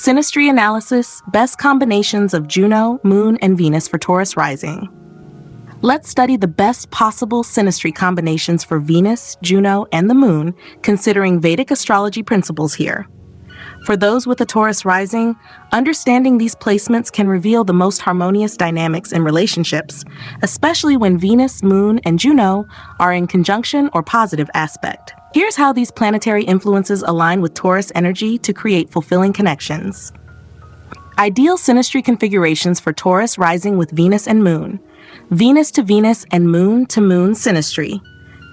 Synastry analysis, best combinations of Juno, Moon, and Venus for Taurus Rising. Let's study the best possible synastry combinations for Venus, Juno, and the Moon, considering Vedic astrology principles here. For those with a Taurus rising, understanding these placements can reveal the most harmonious dynamics in relationships, especially when Venus, Moon, and Juno are in conjunction or positive aspect. Here's how these planetary influences align with Taurus energy to create fulfilling connections. Ideal synastry configurations for Taurus rising with Venus and Moon. Venus to Venus and Moon to Moon synastry.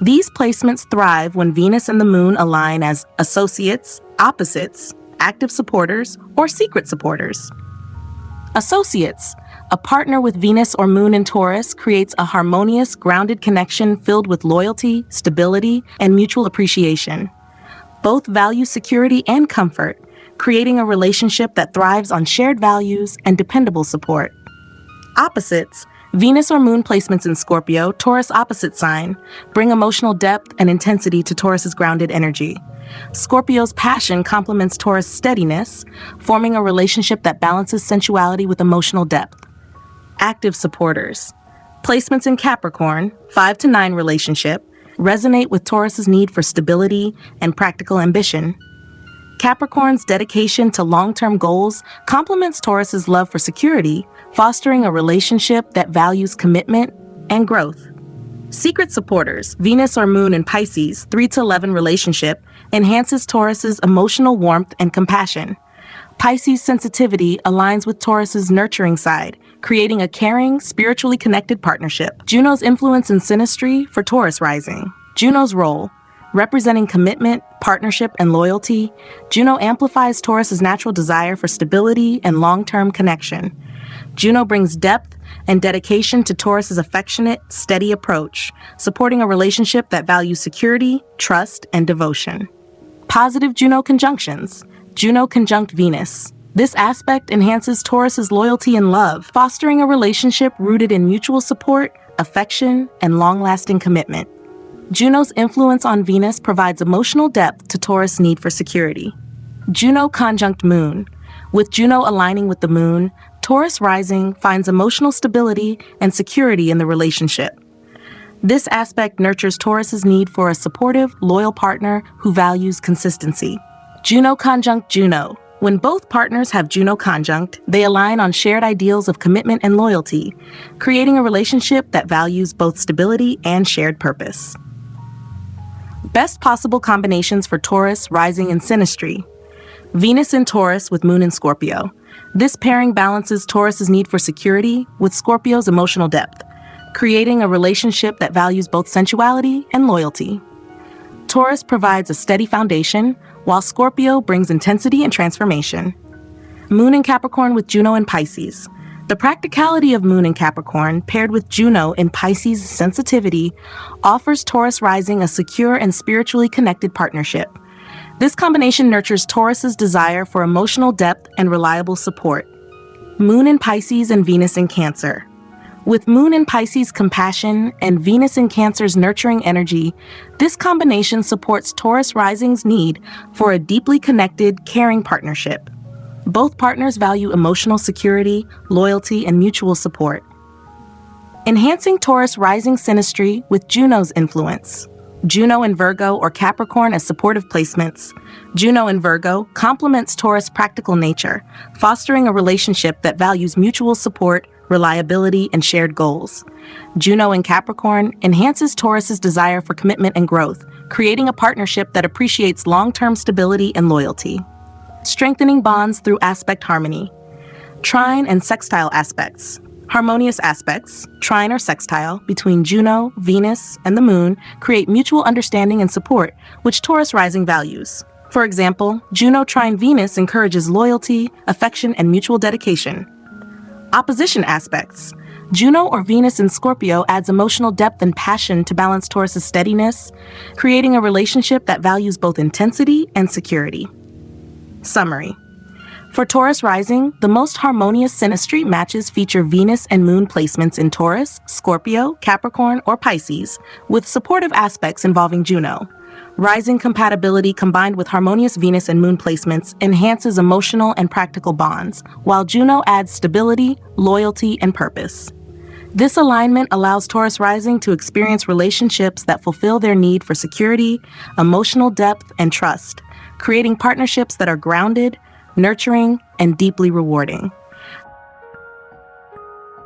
These placements thrive when Venus and the Moon align as associates, opposites, active supporters, or secret supporters. Associates. A partner with Venus or Moon in Taurus creates a harmonious, grounded connection filled with loyalty, stability, and mutual appreciation. Both value security and comfort, creating a relationship that thrives on shared values and dependable support. Opposites. Venus or Moon placements in Scorpio, Taurus opposite sign, bring emotional depth and intensity to Taurus's grounded energy. Scorpio's passion complements Taurus' steadiness, forming a relationship that balances sensuality with emotional depth. Active supporters. Placements in Capricorn, 5 to 9 relationship, resonate with Taurus's need for stability and practical ambition. Capricorn's dedication to long-term goals complements Taurus's love for security, fostering a relationship that values commitment and growth. Secret supporters, Venus or Moon in Pisces, 3 to 11 relationship, enhances Taurus's emotional warmth and compassion. Pisces' sensitivity aligns with Taurus's nurturing side, creating a caring, spiritually connected partnership. Juno's influence in synastry for Taurus rising. Juno's role. Representing commitment, partnership, and loyalty, Juno amplifies Taurus's natural desire for stability and long-term connection. Juno brings depth and dedication to Taurus's affectionate, steady approach, supporting a relationship that values security, trust, and devotion. Positive Juno conjunctions. Juno conjunct Venus. This aspect enhances Taurus's loyalty and love, fostering a relationship rooted in mutual support, affection, and long-lasting commitment. Juno's influence on Venus provides emotional depth to Taurus' need for security. Juno conjunct Moon. With Juno aligning with the Moon, Taurus rising finds emotional stability and security in the relationship. This aspect nurtures Taurus's need for a supportive, loyal partner who values consistency. Juno conjunct Juno. When both partners have Juno conjunct, they align on shared ideals of commitment and loyalty, creating a relationship that values both stability and shared purpose. Best possible combinations for Taurus rising in synastry. Venus in Taurus with Moon in Scorpio. This pairing balances Taurus's need for security with Scorpio's emotional depth, creating a relationship that values both sensuality and loyalty. Taurus provides a steady foundation, while Scorpio brings intensity and transformation. Moon in Capricorn with Juno in Pisces. The practicality of Moon in Capricorn, paired with Juno in Pisces' sensitivity, offers Taurus rising a secure and spiritually connected partnership. This combination nurtures Taurus's desire for emotional depth and reliable support. Moon in Pisces and Venus in Cancer. With Moon in Pisces' compassion and Venus in Cancer's nurturing energy, this combination supports Taurus rising's need for a deeply connected, caring partnership. Both partners value emotional security, loyalty, and mutual support. Enhancing Taurus rising synastry with Juno's influence. Juno in Virgo or Capricorn as supportive placements. Juno in Virgo complements Taurus' practical nature, fostering a relationship that values mutual support, reliability, and shared goals. Juno in Capricorn enhances Taurus's desire for commitment and growth, creating a partnership that appreciates long-term stability and loyalty. Strengthening bonds through aspect harmony. Trine and sextile aspects. Harmonious aspects, trine or sextile, between Juno, Venus, and the Moon create mutual understanding and support, which Taurus rising values. For example, Juno trine Venus encourages loyalty, affection, and mutual dedication. Opposition aspects. Juno or Venus in Scorpio adds emotional depth and passion to balance Taurus's steadiness, creating a relationship that values both intensity and security. Summary. For Taurus rising, the most harmonious synastry matches feature Venus and Moon placements in Taurus, Scorpio, Capricorn, or Pisces, with supportive aspects involving Juno. Rising compatibility combined with harmonious Venus and Moon placements enhances emotional and practical bonds, while Juno adds stability, loyalty, and purpose. This alignment allows Taurus Rising to experience relationships that fulfill their need for security, emotional depth, and trust, creating partnerships that are grounded, nurturing, and deeply rewarding.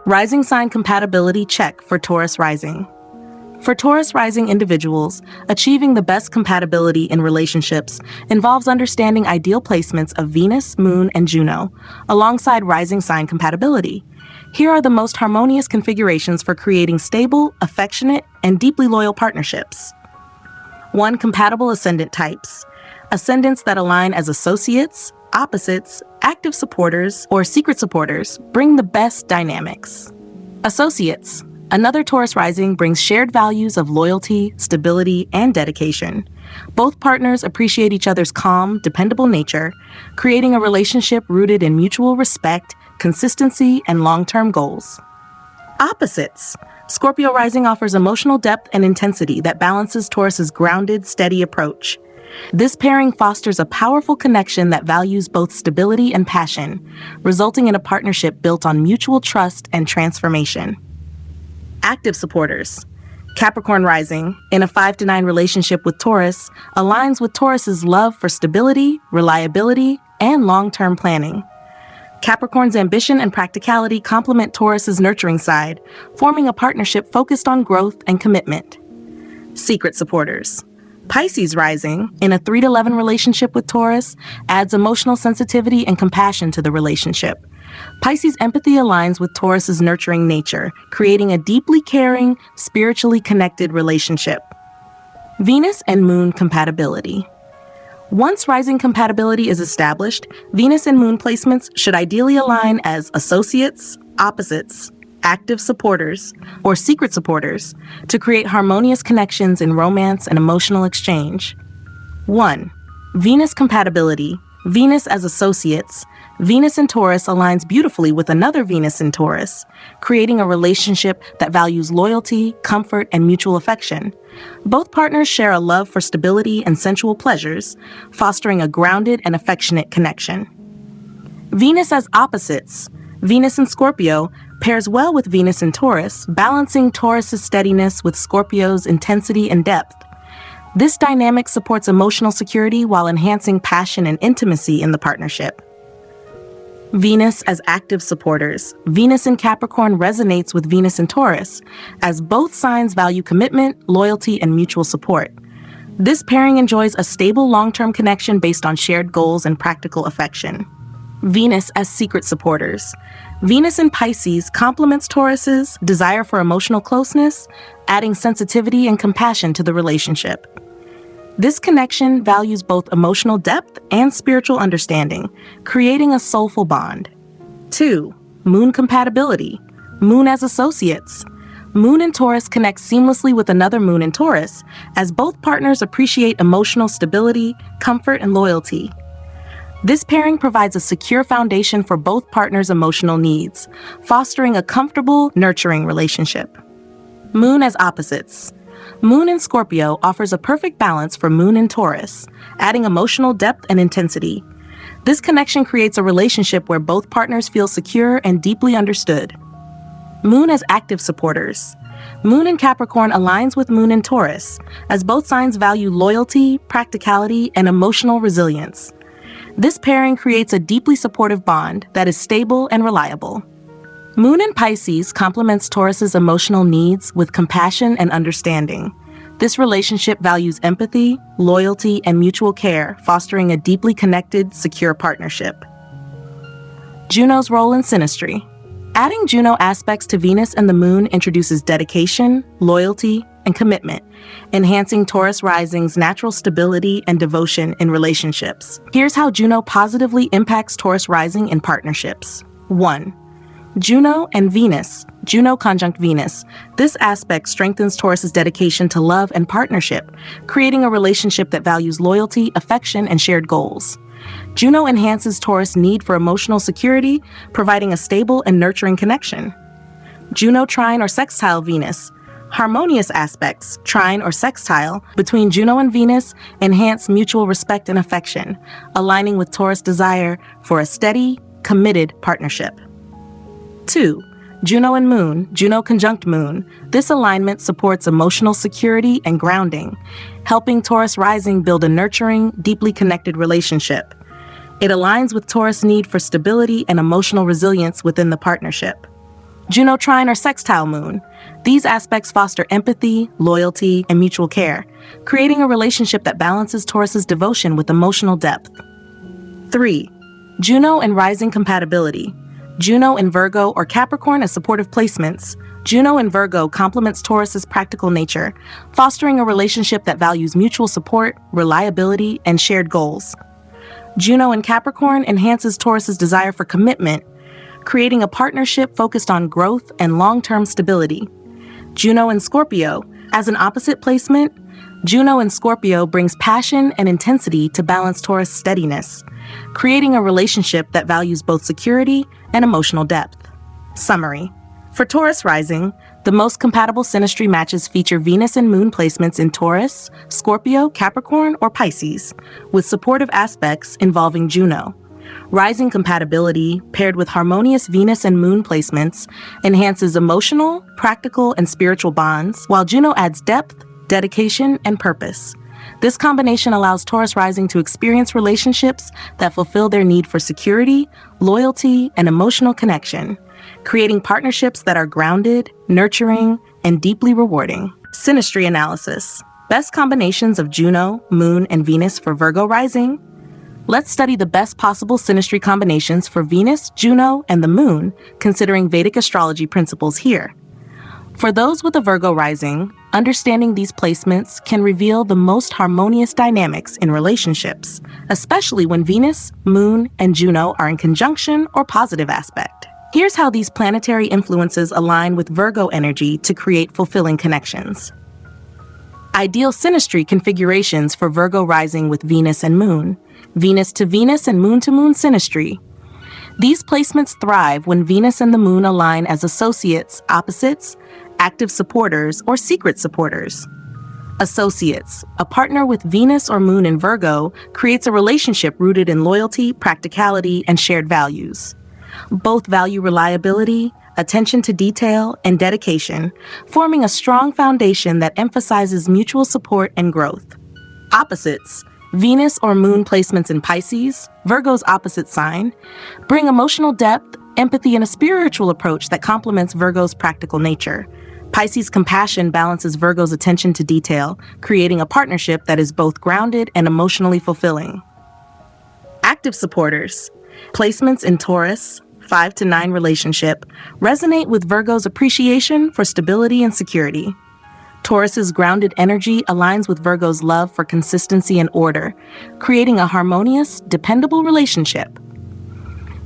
Rising sign compatibility check for Taurus Rising. For Taurus Rising individuals, achieving the best compatibility in relationships involves understanding ideal placements of Venus, Moon, and Juno, alongside rising sign compatibility. Here are the most harmonious configurations for creating stable, affectionate, and deeply loyal partnerships. 1. Compatible ascendant types. Ascendants that align as associates, opposites, active supporters, or secret supporters bring the best dynamics. Associates. Another Taurus Rising brings shared values of loyalty, stability, and dedication. Both partners appreciate each other's calm, dependable nature, creating a relationship rooted in mutual respect, consistency, and long-term goals. Opposites. Scorpio Rising offers emotional depth and intensity that balances Taurus's grounded, steady approach. This pairing fosters a powerful connection that values both stability and passion, resulting in a partnership built on mutual trust and transformation. Active supporters. Capricorn Rising, in a 5 to 9 relationship with Taurus, aligns with Taurus's love for stability, reliability, and long-term planning. Capricorn's ambition and practicality complement Taurus's nurturing side, forming a partnership focused on growth and commitment. Secret supporters. Pisces Rising, in a 3 to 11 relationship with Taurus, adds emotional sensitivity and compassion to the relationship. Pisces' empathy aligns with Taurus's nurturing nature, creating a deeply caring, spiritually connected relationship. Venus and Moon compatibility. Once rising compatibility is established, Venus and Moon placements should ideally align as associates, opposites, active supporters, or secret supporters to create harmonious connections in romance and emotional exchange. 1. Venus compatibility. Venus as associates. Venus in Taurus aligns beautifully with another Venus in Taurus, creating a relationship that values loyalty, comfort, and mutual affection. Both partners share a love for stability and sensual pleasures, fostering a grounded and affectionate connection. Venus as opposites. Venus in Scorpio pairs well with Venus in Taurus, balancing Taurus's steadiness with Scorpio's intensity and depth. This dynamic supports emotional security while enhancing passion and intimacy in the partnership. Venus as active supporters. Venus in Capricorn resonates with Venus in Taurus, as both signs value commitment, loyalty, and mutual support. This pairing enjoys a stable long-term connection based on shared goals and practical affection. Venus as secret supporters. Venus in Pisces complements Taurus's desire for emotional closeness, adding sensitivity and compassion to the relationship. This connection values both emotional depth and spiritual understanding, creating a soulful bond. 2. Moon compatibility. Moon as associates. Moon in Taurus connects seamlessly with another Moon in Taurus, as both partners appreciate emotional stability, comfort, and loyalty. This pairing provides a secure foundation for both partners' emotional needs, fostering a comfortable, nurturing relationship. Moon as opposites. Moon in Scorpio offers a perfect balance for Moon in Taurus, adding emotional depth and intensity. This connection creates a relationship where both partners feel secure and deeply understood. Moon as active supporters. Moon in Capricorn aligns with Moon in Taurus, as both signs value loyalty, practicality, and emotional resilience. This pairing creates a deeply supportive bond that is stable and reliable. Moon in Pisces complements Taurus's emotional needs with compassion and understanding. This relationship values empathy, loyalty, and mutual care, fostering a deeply connected, secure partnership. Juno's role in Synastry. Adding Juno aspects to Venus and the Moon introduces dedication, loyalty, and commitment, enhancing Taurus Rising's natural stability and devotion in relationships. Here's how Juno positively impacts Taurus Rising in partnerships. 1. Juno and Venus. Juno conjunct Venus. This aspect strengthens Taurus's dedication to love and partnership, creating a relationship that values loyalty, affection, and shared goals. Juno enhances Taurus' need for emotional security, providing a stable and nurturing connection. Juno trine or sextile Venus. Harmonious aspects, trine or sextile, between Juno and Venus enhance mutual respect and affection, aligning with Taurus' desire for a steady, committed partnership. 2. Juno and Moon, Juno conjunct Moon. This alignment supports emotional security and grounding, helping Taurus Rising build a nurturing, deeply connected relationship. It aligns with Taurus' need for stability and emotional resilience within the partnership. Juno trine or sextile Moon. These aspects foster empathy, loyalty, and mutual care, creating a relationship that balances Taurus' devotion with emotional depth. 3. Juno and Rising compatibility. Juno in Virgo or Capricorn as supportive placements. Juno in Virgo complements Taurus' practical nature, fostering a relationship that values mutual support, reliability, and shared goals. Juno in Capricorn enhances Taurus' desire for commitment, creating a partnership focused on growth and long-term stability. Juno in Scorpio, as an opposite placement, Juno in Scorpio brings passion and intensity to balance Taurus' steadiness, creating a relationship that values both security and emotional depth. Summary. For Taurus Rising, the most compatible synastry matches feature Venus and Moon placements in Taurus, Scorpio, Capricorn, or Pisces, with supportive aspects involving Juno. Rising compatibility, paired with harmonious Venus and Moon placements, enhances emotional, practical, and spiritual bonds, while Juno adds depth, dedication, and purpose. This combination allows Taurus Rising to experience relationships that fulfill their need for security, loyalty, and emotional connection, creating partnerships that are grounded, nurturing, and deeply rewarding. Synastry analysis. Best combinations of Juno, Moon, and Venus for Virgo Rising. Let's study the best possible synastry combinations for Venus, Juno, and the Moon, considering Vedic astrology principles here. For those with a Virgo rising, understanding these placements can reveal the most harmonious dynamics in relationships, especially when Venus, Moon, and Juno are in conjunction or positive aspect. Here's how these planetary influences align with Virgo energy to create fulfilling connections. Ideal synastry configurations for Virgo rising with Venus and Moon. Venus to Venus and Moon to Moon synastry. These placements thrive when Venus and the Moon align as associates, opposites, active supporters, or secret supporters. Associates. A partner with Venus or Moon in Virgo creates a relationship rooted in loyalty, practicality, and shared values. Both value reliability, attention to detail, and dedication, forming a strong foundation that emphasizes mutual support and growth. Opposites. Venus or Moon placements in Pisces, Virgo's opposite sign, bring emotional depth, empathy, and a spiritual approach that complements Virgo's practical nature. Pisces' compassion balances Virgo's attention to detail, creating a partnership that is both grounded and emotionally fulfilling. Active supporters. Placements in Taurus, 5 to 9 relationship, resonate with Virgo's appreciation for stability and security. Taurus's grounded energy aligns with Virgo's love for consistency and order, creating a harmonious, dependable relationship.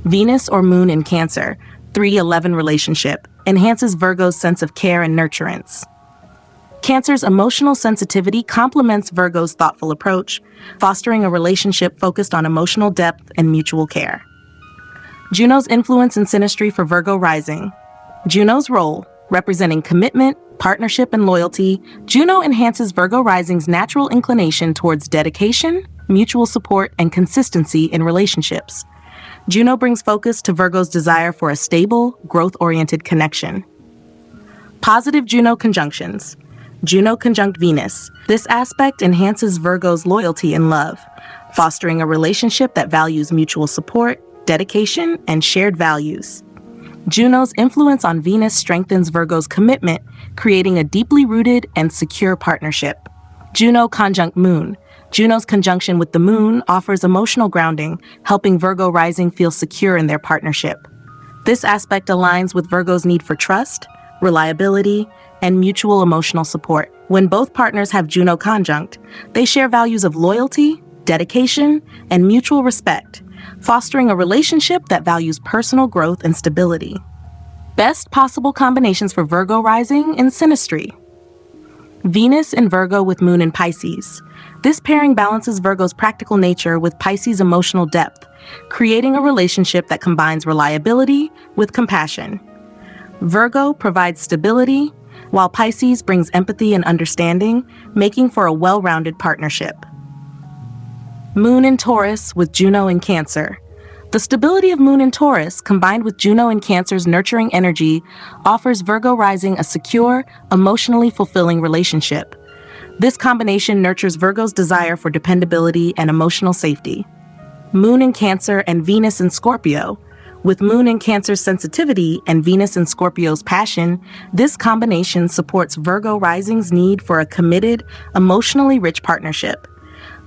Venus or Moon in Cancer, 3-11 relationship, enhances Virgo's sense of care and nurturance. Cancer's emotional sensitivity complements Virgo's thoughtful approach, fostering a relationship focused on emotional depth and mutual care. Juno's influence in synastry for Virgo rising. Juno's role, representing commitment, partnership, and loyalty, Juno enhances Virgo rising's natural inclination towards dedication, mutual support, and consistency in relationships. Juno brings focus to Virgo's desire for a stable, growth-oriented connection. Positive Juno conjunctions. Juno conjunct Venus. This aspect enhances Virgo's loyalty and love, fostering a relationship that values mutual support, dedication, and shared values. Juno's influence on Venus strengthens Virgo's commitment, creating a deeply rooted and secure partnership. Juno conjunct Moon. Juno's conjunction with the Moon offers emotional grounding, helping Virgo rising feel secure in their partnership. This aspect aligns with Virgo's need for trust, reliability, and mutual emotional support. When both partners have Juno conjunct, they share values of loyalty, dedication, and mutual respect, fostering a relationship that values personal growth and stability. Best possible combinations for Virgo rising in synastry. Venus in Virgo with Moon in Pisces. This pairing balances Virgo's practical nature with Pisces' emotional depth, creating a relationship that combines reliability with compassion. Virgo provides stability, while Pisces brings empathy and understanding, making for a well-rounded partnership. Moon in Taurus with Juno in Cancer. The stability of Moon in Taurus, combined with Juno in Cancer's nurturing energy, offers Virgo Rising a secure, emotionally fulfilling relationship. This combination nurtures Virgo's desire for dependability and emotional safety. Moon in Cancer and Venus in Scorpio. With Moon in Cancer's sensitivity and Venus in Scorpio's passion, this combination supports Virgo Rising's need for a committed, emotionally rich partnership.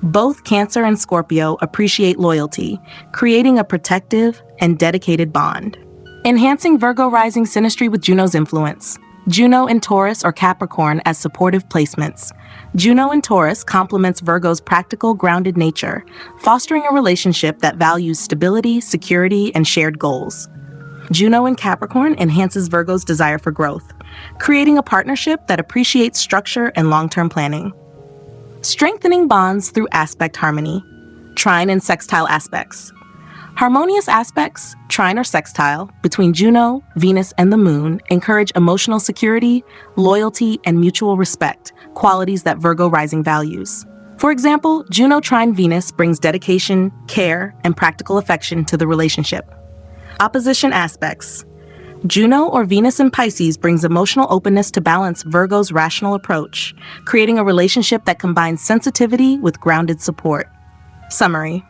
Both Cancer and Scorpio appreciate loyalty, creating a protective and dedicated bond. Enhancing Virgo Rising synastry with Juno's influence. Juno in Taurus or Capricorn as supportive placements. Juno in Taurus complements Virgo's practical, grounded nature, fostering a relationship that values stability, security, and shared goals. Juno in Capricorn enhances Virgo's desire for growth, creating a partnership that appreciates structure and long-term planning. Strengthening bonds through aspect harmony. Trine and sextile aspects. Harmonious aspects, trine or sextile, between Juno, Venus, and the Moon encourage emotional security, loyalty, and mutual respect, qualities that Virgo Rising values. For example, Juno trine Venus brings dedication, care, and practical affection to the relationship. Opposition aspects. Juno or Venus in Pisces brings emotional openness to balance Virgo's rational approach, creating a relationship that combines sensitivity with grounded support. Summary.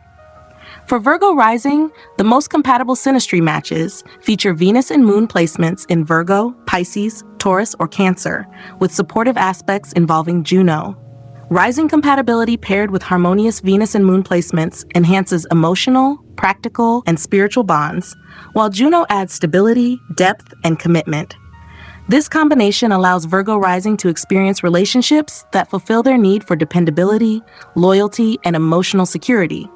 For Virgo Rising, the most compatible synastry matches feature Venus and Moon placements in Virgo, Pisces, Taurus, or Cancer, with supportive aspects involving Juno. Rising compatibility paired with harmonious Venus and Moon placements enhances emotional, practical, and spiritual bonds, while Juno adds stability, depth, and commitment. This combination allows Virgo Rising to experience relationships that fulfill their need for dependability, loyalty, and emotional security,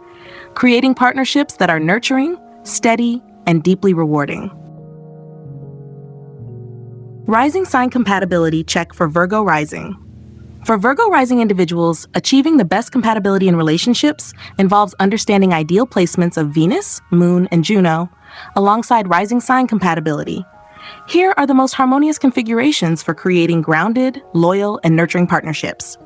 creating partnerships that are nurturing, steady, and deeply rewarding. Rising sign compatibility check for Virgo Rising. For Virgo Rising individuals, achieving the best compatibility in relationships involves understanding ideal placements of Venus, Moon, and Juno, alongside rising sign compatibility. Here are the most harmonious configurations for creating grounded, loyal, and nurturing partnerships.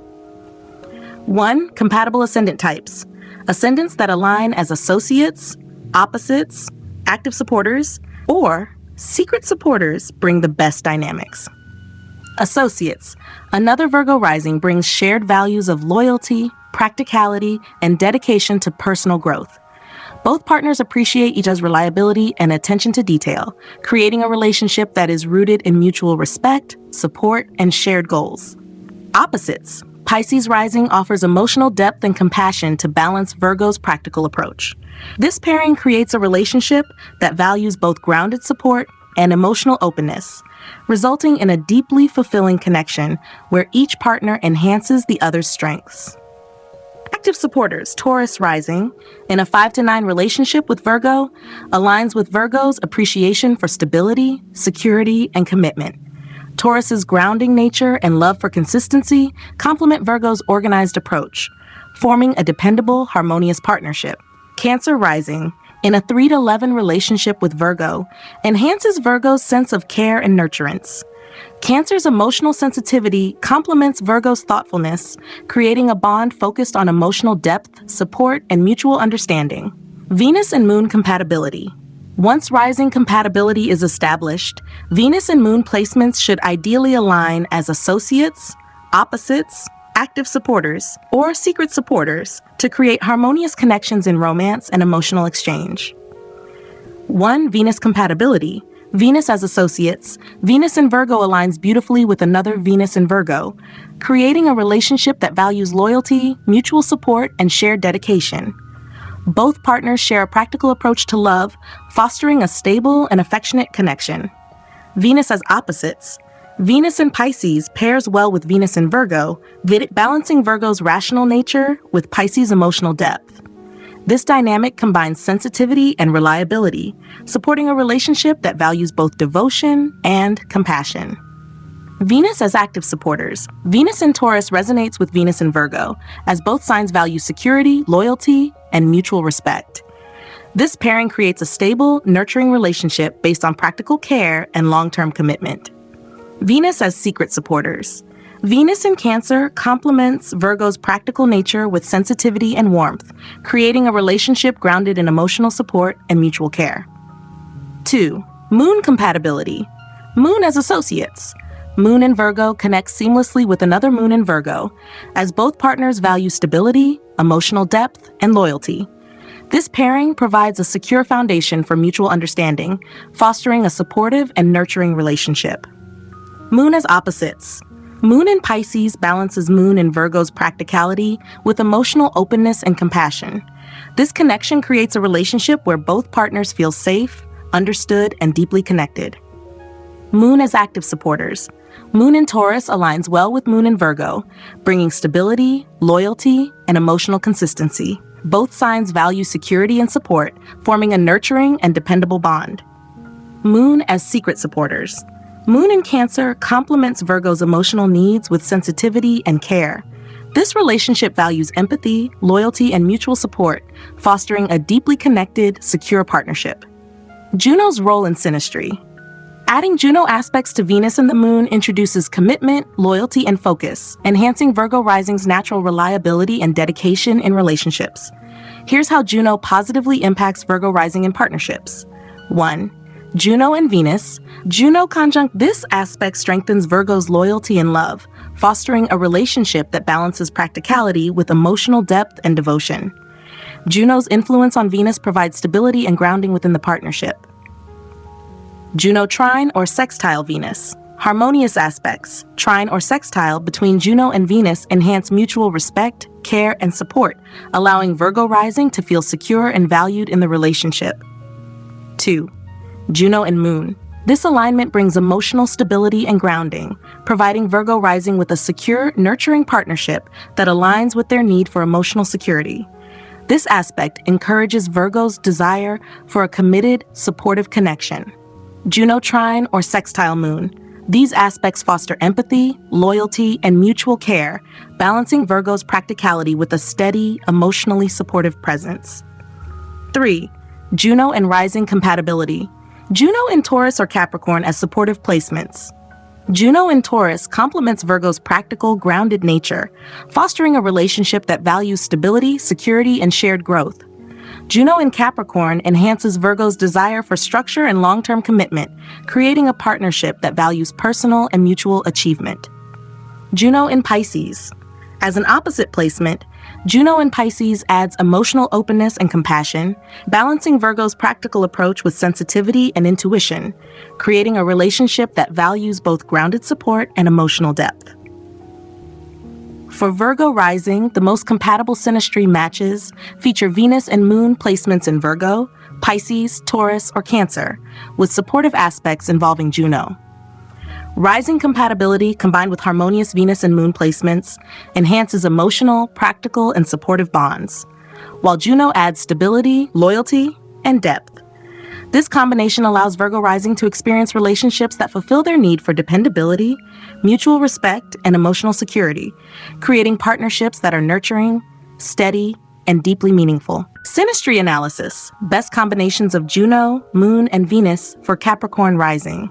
1. Compatible ascendant types. Ascendants that align as associates, opposites, active supporters, or secret supporters bring the best dynamics. Associates. Another Virgo Rising brings shared values of loyalty, practicality, and dedication to personal growth. Both partners appreciate each other's reliability and attention to detail, creating a relationship that is rooted in mutual respect, support, and shared goals. Opposites. Pisces Rising offers emotional depth and compassion to balance Virgo's practical approach. This pairing creates a relationship that values both grounded support and emotional openness, resulting in a deeply fulfilling connection where each partner enhances the other's strengths. Active supporters, Taurus Rising, in a 5-9 relationship with Virgo, aligns with Virgo's appreciation for stability, security, and commitment. Taurus's grounding nature and love for consistency complement Virgo's organized approach, forming a dependable, harmonious partnership. Cancer Rising, in a 3-11 relationship with Virgo, enhances Virgo's sense of care and nurturance. Cancer's emotional sensitivity complements Virgo's thoughtfulness, creating a bond focused on emotional depth, support, and mutual understanding. Venus and Moon compatibility. Once rising compatibility is established, Venus and Moon placements should ideally align as associates, opposites, active supporters, or secret supporters to create harmonious connections in romance and emotional exchange. 1. Venus compatibility. Venus as associates. Venus in Virgo aligns beautifully with another Venus in Virgo, creating a relationship that values loyalty, mutual support, and shared dedication. Both partners share a practical approach to love, fostering a stable and affectionate connection. Venus as opposites. Venus in Pisces pairs well with Venus in Virgo, balancing Virgo's rational nature with Pisces' emotional depth. This dynamic combines sensitivity and reliability, supporting a relationship that values both devotion and compassion. Venus as active supporters. Venus in Taurus resonates with Venus in Virgo, as both signs value security, loyalty, and mutual respect. This pairing creates a stable, nurturing relationship based on practical care and long-term commitment. Venus as secret supporters. Venus in Cancer complements Virgo's practical nature with sensitivity and warmth, creating a relationship grounded in emotional support and mutual care. 2. Moon compatibility. Moon as associates. Moon in Virgo connects seamlessly with another moon in Virgo, as both partners value stability, emotional depth, and loyalty. This pairing provides a secure foundation for mutual understanding, fostering a supportive and nurturing relationship. Moon as opposites. Moon in Pisces balances Moon in Virgo's practicality with emotional openness and compassion. This connection creates a relationship where both partners feel safe, understood, and deeply connected. Moon as active supporters. Moon in Taurus aligns well with Moon in Virgo, bringing stability, loyalty, and emotional consistency. Both signs value security and support, forming a nurturing and dependable bond. Moon as secret supporters. Moon in Cancer complements Virgo's emotional needs with sensitivity and care. This relationship values empathy, loyalty, and mutual support, fostering a deeply connected, secure partnership. Juno's role in Synastry. Adding Juno aspects to Venus and the Moon introduces commitment, loyalty, and focus, enhancing Virgo Rising's natural reliability and dedication in relationships. Here's how Juno positively impacts Virgo Rising in partnerships. 1. Juno and Venus. Juno conjunct this aspect strengthens Virgo's loyalty and love, fostering a relationship that balances practicality with emotional depth and devotion. Juno's influence on Venus provides stability and grounding within the partnership. Juno trine or sextile Venus. Harmonious aspects, trine or sextile, between Juno and Venus enhance mutual respect, care, and support, allowing Virgo Rising to feel secure and valued in the relationship. 2. Juno and Moon. This alignment brings emotional stability and grounding, providing Virgo Rising with a secure, nurturing partnership that aligns with their need for emotional security. This aspect encourages Virgo's desire for a committed, supportive connection. Juno trine or sextile Moon. These aspects foster empathy, loyalty, and mutual care, balancing Virgo's practicality with a steady, emotionally supportive presence. 3. Juno and Rising compatibility. Juno in Taurus or Capricorn as supportive placements. Juno in Taurus complements Virgo's practical, grounded nature, fostering a relationship that values stability, security, and shared growth. Juno in Capricorn enhances Virgo's desire for structure and long-term commitment, creating a partnership that values personal and mutual achievement. Juno in Pisces. As an opposite placement, Juno in Pisces adds emotional openness and compassion, balancing Virgo's practical approach with sensitivity and intuition, creating a relationship that values both grounded support and emotional depth. For Virgo Rising, the most compatible synastry matches feature Venus and Moon placements in Virgo, Pisces, Taurus, or Cancer, with supportive aspects involving Juno. Rising compatibility, combined with harmonious Venus and Moon placements, enhances emotional, practical, and supportive bonds, while Juno adds stability, loyalty, and depth. This combination allows Virgo Rising to experience relationships that fulfill their need for dependability, mutual respect, and emotional security, creating partnerships that are nurturing, steady, and deeply meaningful. Synastry analysis: best combinations of Juno, Moon, and Venus for Capricorn Rising.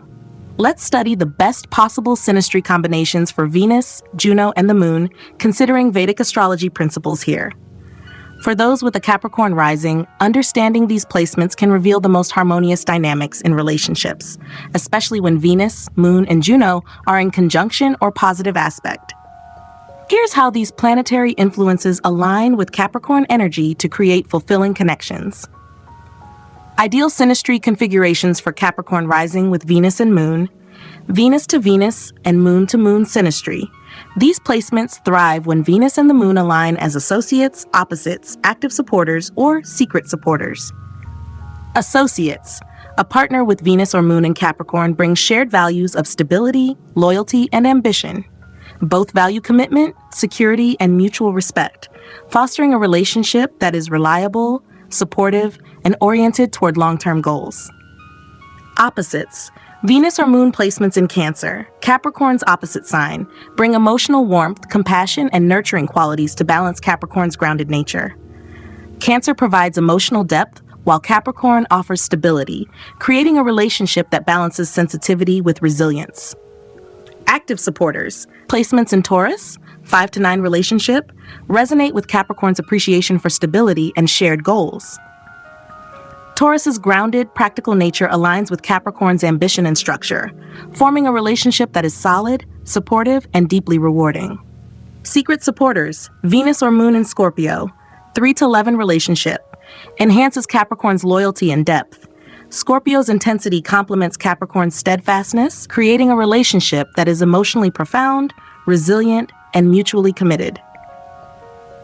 Let's study the best possible synastry combinations for Venus, Juno, and the Moon, considering Vedic astrology principles here. For those with a Capricorn rising, understanding these placements can reveal the most harmonious dynamics in relationships, especially when Venus, Moon, and Juno are in conjunction or positive aspect. Here's how these planetary influences align with Capricorn energy to create fulfilling connections. Ideal synastry configurations for Capricorn rising with Venus and Moon, Venus to Venus and Moon to Moon synastry. These placements thrive when Venus and the Moon align as associates, opposites, active supporters, or secret supporters. Associates. A partner with Venus or Moon in Capricorn brings shared values of stability, loyalty, and ambition. Both value commitment, security, and mutual respect, fostering a relationship that is reliable, supportive, and oriented toward long-term goals. Opposites. Venus or Moon placements in Cancer, Capricorn's opposite sign, bring emotional warmth, compassion, and nurturing qualities to balance Capricorn's grounded nature. Cancer provides emotional depth, while Capricorn offers stability, creating a relationship that balances sensitivity with resilience. Active supporters, placements in Taurus, 5 to 9 relationship, resonate with Capricorn's appreciation for stability and shared goals. Taurus's grounded, practical nature aligns with Capricorn's ambition and structure, forming a relationship that is solid, supportive, and deeply rewarding. Secret supporters, Venus or Moon in Scorpio, 3 to 11 relationship, enhances Capricorn's loyalty and depth. Scorpio's intensity complements Capricorn's steadfastness, creating a relationship that is emotionally profound, resilient, and mutually committed.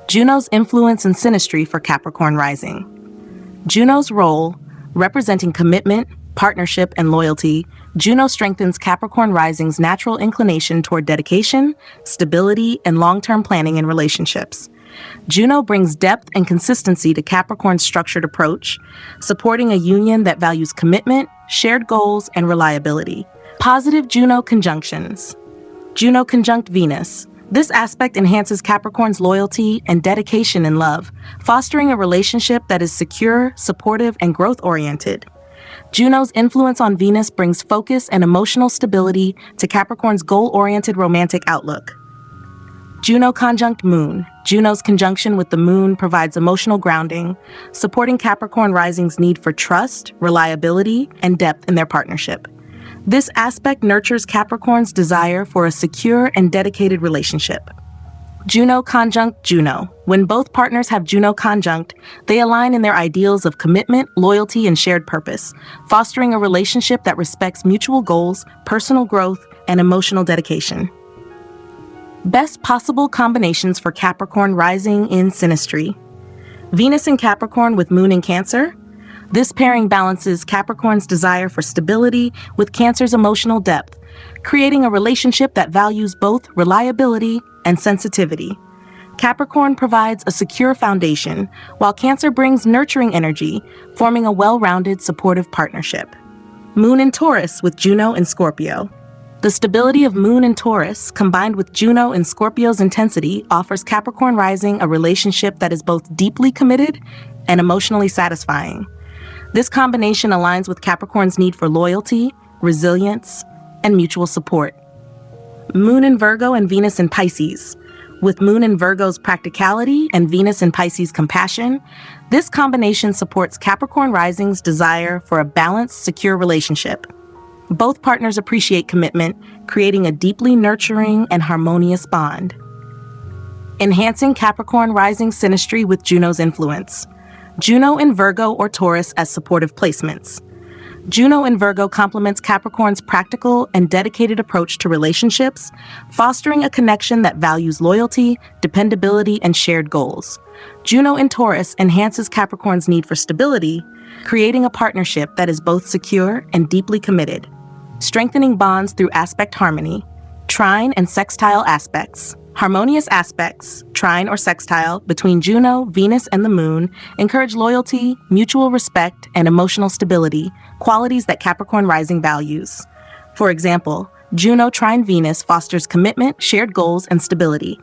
Juno's influence and synastry for Capricorn Rising. Juno's role, representing commitment, partnership, and loyalty, Juno strengthens Capricorn Rising's natural inclination toward dedication, stability, and long-term planning in relationships. Juno brings depth and consistency to Capricorn's structured approach, supporting a union that values commitment, shared goals, and reliability. Positive Juno conjunctions. Juno conjunct Venus. This aspect enhances Capricorn's loyalty and dedication in love, fostering a relationship that is secure, supportive, and growth-oriented. Juno's influence on Venus brings focus and emotional stability to Capricorn's goal-oriented romantic outlook. Juno conjunct Moon. Juno's conjunction with the Moon provides emotional grounding, supporting Capricorn Rising's need for trust, reliability, and depth in their partnership. This aspect nurtures Capricorn's desire for a secure and dedicated relationship. Juno conjunct Juno. When both partners have Juno conjunct, they align in their ideals of commitment, loyalty, and shared purpose, fostering a relationship that respects mutual goals, personal growth, and emotional dedication. Best possible combinations for Capricorn Rising in Synastry. Venus in Capricorn with Moon in Cancer. This pairing balances Capricorn's desire for stability with Cancer's emotional depth, creating a relationship that values both reliability and sensitivity. Capricorn provides a secure foundation, while Cancer brings nurturing energy, forming a well-rounded, supportive partnership. Moon in Taurus with Juno in Scorpio. The stability of Moon in Taurus, combined with Juno in Scorpio's intensity, offers Capricorn Rising a relationship that is both deeply committed and emotionally satisfying. This combination aligns with Capricorn's need for loyalty, resilience, and mutual support. Moon in Virgo and Venus in Pisces. With Moon in Virgo's practicality and Venus in Pisces' compassion, this combination supports Capricorn Rising's desire for a balanced, secure relationship. Both partners appreciate commitment, creating a deeply nurturing and harmonious bond. Enhancing Capricorn Rising synastry with Juno's influence. Juno in Virgo or Taurus as supportive placements. Juno in Virgo complements Capricorn's practical and dedicated approach to relationships, fostering a connection that values loyalty, dependability, and shared goals. Juno in Taurus enhances Capricorn's need for stability, creating a partnership that is both secure and deeply committed. Strengthening bonds through aspect harmony. Trine and sextile aspects. Harmonious aspects, trine or sextile, between Juno, Venus, and the Moon encourage loyalty, mutual respect, and emotional stability, qualities that Capricorn Rising values. For example, Juno trine Venus fosters commitment, shared goals, and stability.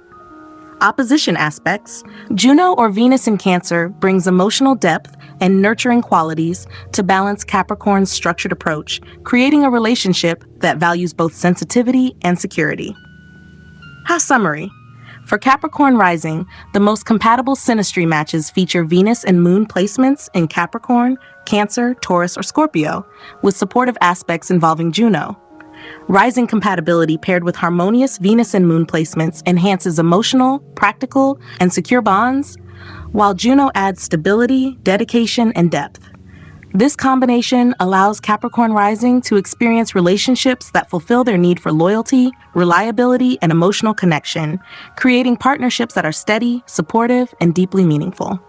Opposition aspects, Juno or Venus in Cancer brings emotional depth and nurturing qualities to balance Capricorn's structured approach, creating a relationship that values both sensitivity and security. Summary. For Capricorn Rising, the most compatible synastry matches feature Venus and Moon placements in Capricorn, Cancer, Taurus, or Scorpio, with supportive aspects involving Juno. Rising compatibility paired with harmonious Venus and Moon placements enhances emotional, practical, and secure bonds, while Juno adds stability, dedication, and depth. This combination allows Capricorn Rising to experience relationships that fulfill their need for loyalty, reliability, and emotional connection, creating partnerships that are steady, supportive, and deeply meaningful.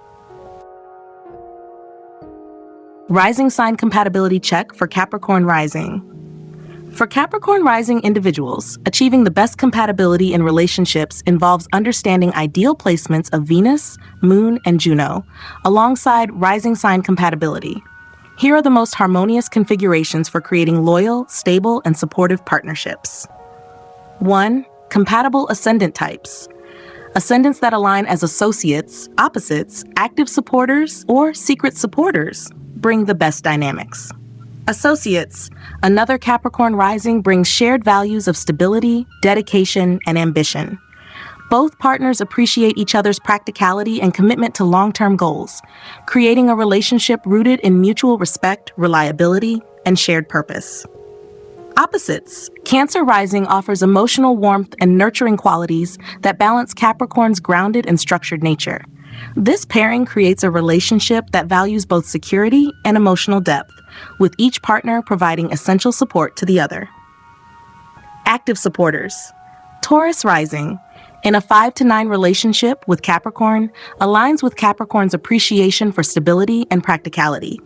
Rising sign compatibility check for Capricorn Rising. For Capricorn Rising individuals, achieving the best compatibility in relationships involves understanding ideal placements of Venus, Moon, and Juno, alongside rising sign compatibility. Here are the most harmonious configurations for creating loyal, stable, and supportive partnerships. 1. Compatible ascendant types. Ascendants that align as associates, opposites, active supporters, or secret supporters bring the best dynamics. Associates. Another Capricorn rising brings shared values of stability, dedication, and ambition. Both partners appreciate each other's practicality and commitment to long-term goals, creating a relationship rooted in mutual respect, reliability, and shared purpose. Opposites. Cancer rising offers emotional warmth and nurturing qualities that balance Capricorn's grounded and structured nature. This pairing creates a relationship that values both security and emotional depth, with each partner providing essential support to the other. Active supporters. Taurus rising, in a 5 to 9 relationship with Capricorn, aligns with Capricorn's appreciation for stability and practicality.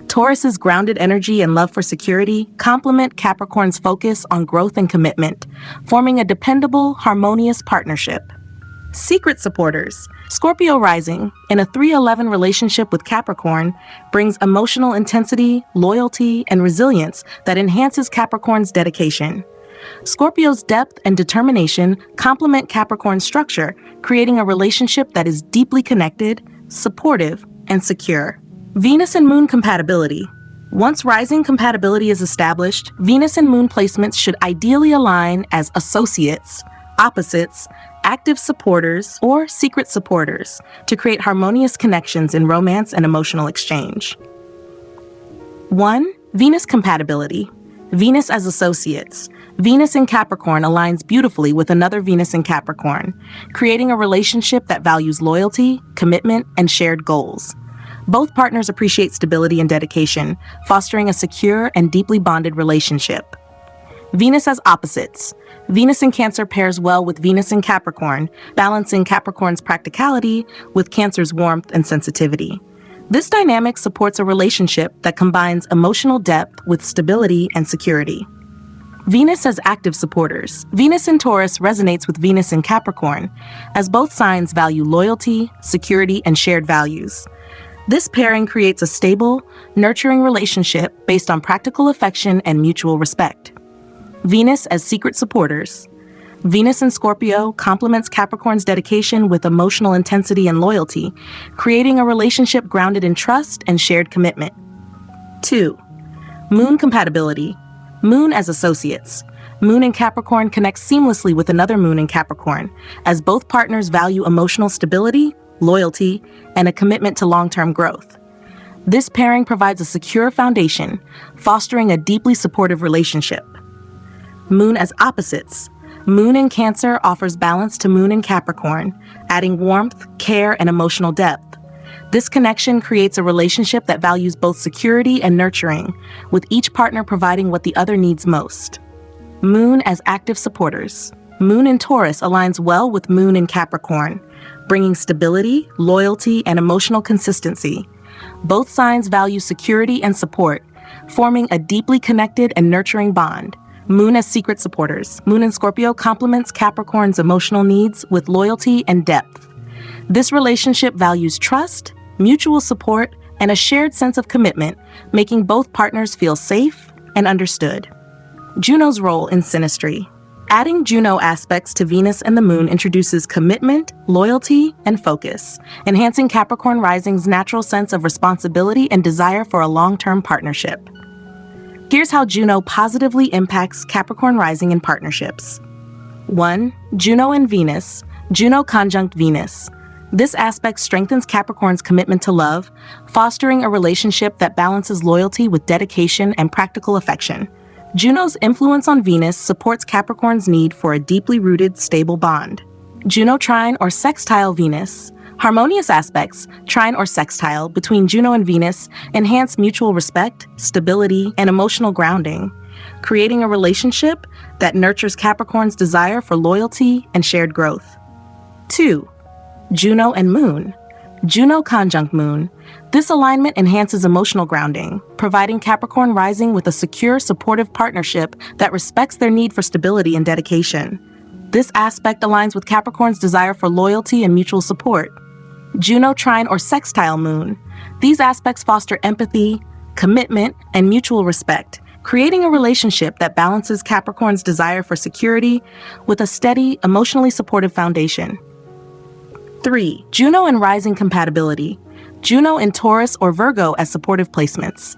Taurus's grounded energy and love for security complement Capricorn's focus on growth and commitment, forming a dependable, harmonious partnership. Secret supporters. Scorpio rising, in a 3-11 relationship with Capricorn, brings emotional intensity, loyalty, and resilience that enhances Capricorn's dedication. Scorpio's depth and determination complement Capricorn's structure, creating a relationship that is deeply connected, supportive, and secure. Venus and Moon compatibility. Once rising compatibility is established, Venus and Moon placements should ideally align as associates, opposites, active supporters, or secret supporters to create harmonious connections in romance and emotional exchange. 1. Venus compatibility. Venus as associates. Venus in Capricorn aligns beautifully with another Venus in Capricorn, creating a relationship that values loyalty, commitment, and shared goals. Both partners appreciate stability and dedication, fostering a secure and deeply bonded relationship. Venus as opposites. Venus in Cancer pairs well with Venus in Capricorn, balancing Capricorn's practicality with Cancer's warmth and sensitivity. This dynamic supports a relationship that combines emotional depth with stability and security. Venus as active supporters. Venus in Taurus resonates with Venus in Capricorn, as both signs value loyalty, security, and shared values. This pairing creates a stable, nurturing relationship based on practical affection and mutual respect. Venus as secret supporters. Venus in Scorpio complements Capricorn's dedication with emotional intensity and loyalty, creating a relationship grounded in trust and shared commitment. 2. Moon compatibility. Moon as associates. Moon in Capricorn connects seamlessly with another Moon in Capricorn, as both partners value emotional stability, loyalty, and a commitment to long-term growth. This pairing provides a secure foundation, fostering a deeply supportive relationship. Moon as opposites. Moon in Cancer offers balance to Moon in Capricorn, adding warmth, care, and emotional depth. This connection creates a relationship that values both security and nurturing, with each partner providing what the other needs most. Moon as active supporters. Moon in Taurus aligns well with Moon in Capricorn, bringing stability, loyalty, and emotional consistency. Both signs value security and support, forming a deeply connected and nurturing bond. Moon as secret supporters. Moon in Scorpio complements Capricorn's emotional needs with loyalty and depth. This relationship values trust, mutual support, and a shared sense of commitment, making both partners feel safe and understood. Juno's role in Synastry. Adding Juno aspects to Venus and the Moon introduces commitment, loyalty, and focus, enhancing Capricorn Rising's natural sense of responsibility and desire for a long-term partnership. Here's how Juno positively impacts Capricorn Rising in partnerships. 1. Juno and Venus. Juno conjunct Venus. This aspect strengthens Capricorn's commitment to love, fostering a relationship that balances loyalty with dedication and practical affection. Juno's influence on Venus supports Capricorn's need for a deeply rooted, stable bond. Juno trine or sextile Venus. Harmonious aspects, trine or sextile, between Juno and Venus enhance mutual respect, stability, and emotional grounding, creating a relationship that nurtures Capricorn's desire for loyalty and shared growth. 2. Juno and Moon. Juno conjunct Moon. This alignment enhances emotional grounding, providing Capricorn Rising with a secure, supportive partnership that respects their need for stability and dedication. This aspect aligns with Capricorn's desire for loyalty and mutual support. Juno trine or sextile Moon. These aspects foster empathy, commitment, and mutual respect, creating a relationship that balances Capricorn's desire for security with a steady, emotionally supportive foundation. 3. Juno and Rising compatibility. Juno in Taurus or Virgo as supportive placements.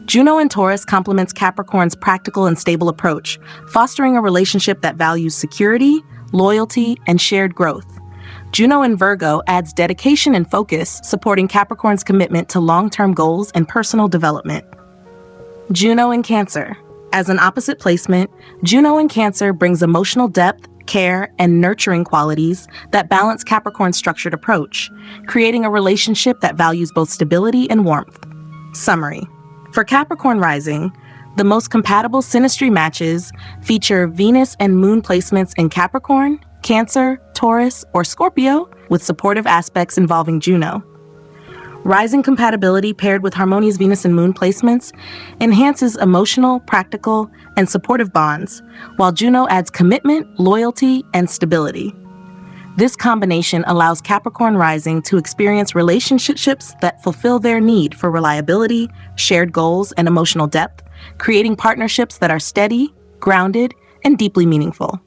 Juno in Taurus complements Capricorn's practical and stable approach, fostering a relationship that values security, loyalty, and shared growth. Juno in Virgo adds dedication and focus, supporting Capricorn's commitment to long-term goals and personal development. Juno in Cancer. As an opposite placement, Juno in Cancer brings emotional depth, care, and nurturing qualities that balance Capricorn's structured approach, creating a relationship that values both stability and warmth. Summary. For Capricorn Rising, the most compatible Synastry matches feature Venus and Moon placements in Capricorn, Cancer, Taurus, or Scorpio, with supportive aspects involving Juno. Rising compatibility paired with harmonious Venus and Moon placements enhances emotional, practical, and supportive bonds, while Juno adds commitment, loyalty, and stability. This combination allows Capricorn Rising to experience relationships that fulfill their need for reliability, shared goals, and emotional depth, creating partnerships that are steady, grounded, and deeply meaningful.